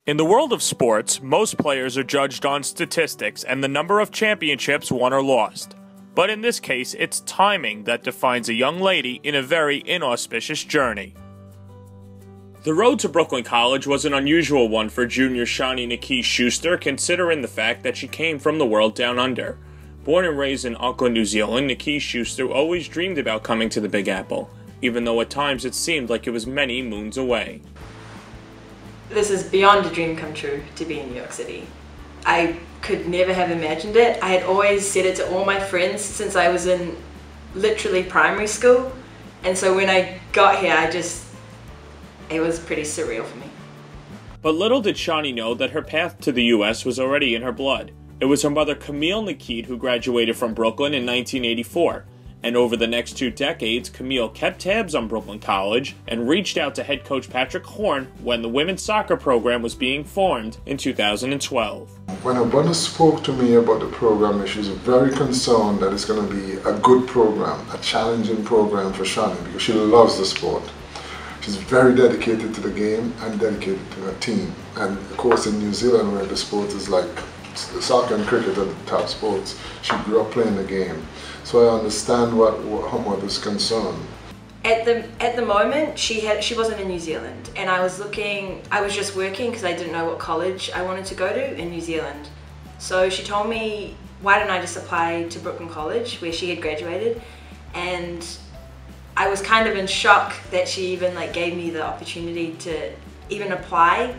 In the world of sports, most players are judged on statistics and the number of championships won or lost. But in this case, it's timing that defines a young lady in a very inauspicious journey. The road to Brooklyn College was an unusual one for junior Shani Nakhid-Schuster, considering the fact that she came from the world down under. Born and raised in Auckland, New Zealand, Nakhid-Schuster always dreamed about coming to the Big Apple, even though at times it seemed like it was many moons away. This is beyond a dream come true to be in New York City. I could never have imagined it. I had always said it to all my friends since I was in literally primary school. And so when I got here, it was pretty surreal for me. But little did Shani know that her path to the US was already in her blood. It was her mother Camille Nakhid who graduated from Brooklyn in 1984. And over the next 2 decades, Camille kept tabs on Brooklyn College and reached out to head coach Patrick Horn when the women's soccer program was being formed in 2012. When her brother spoke to me about the program, she was very concerned that it's going to be a good program, a challenging program for Shani, because she loves the sport. She's very dedicated to the game and dedicated to her team. And of course in New Zealand, where the sport is like soccer and cricket are the top sports, she grew up playing the game. So I understand what her mother's concern. At the moment, she wasn't in New Zealand, and I was just working because I didn't know what college I wanted to go to in New Zealand. So she told me, why don't I just apply to Brooklyn College, where she had graduated, and I was kind of in shock that she even gave me the opportunity to even apply.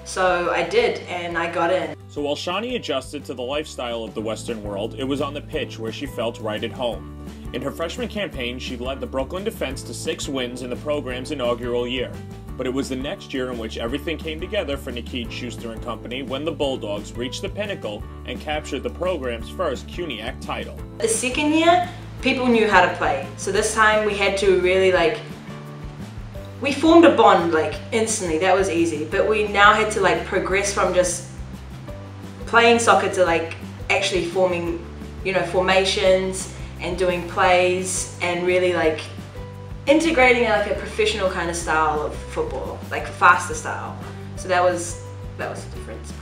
So I did, and I got in. So while Shani adjusted to the lifestyle of the Western world, it was on the pitch where she felt right at home. In her freshman campaign, she led the Brooklyn defense to 6 wins in the program's inaugural year. But it was the next year in which everything came together for Nakhid-Schuster and company when the Bulldogs reached the pinnacle and captured the program's first CUNYAC title. The second year, people knew how to play. So this time we had to really we formed a bond instantly. That was easy, but we now had to progress from just playing soccer to actually forming formations and doing plays and really integrating a professional kind of style of football, faster style. So that was the difference.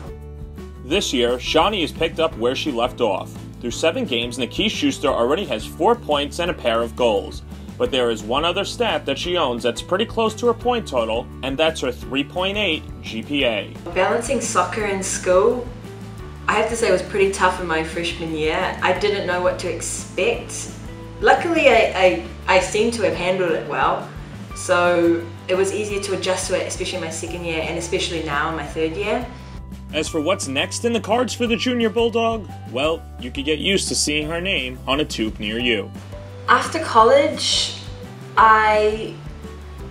This year, Shani has picked up where she left off. Through 7 games, Nakhid-Schuster already has 4 points and a pair of goals. But there is one other stat that she owns that's pretty close to her point total, and that's her 3.8 GPA. Balancing soccer and school, I have to say, it was pretty tough in my freshman year. I didn't know what to expect. Luckily, I seem to have handled it well, so it was easier to adjust to it, especially in my second year, and especially now in my 3rd year. As for what's next in the cards for the junior Bulldog, well, you could get used to seeing her name on a tube near you. After college, my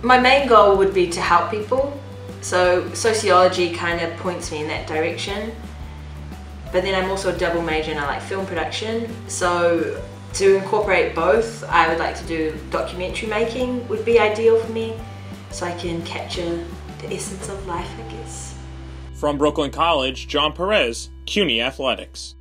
main goal would be to help people. So sociology kind of points me in that direction. But then I'm also a double major and I like film production. So to incorporate both, I would like to do documentary making would be ideal for me, so I can capture the essence of life, I guess. From Brooklyn College, John Perez, CUNY Athletics.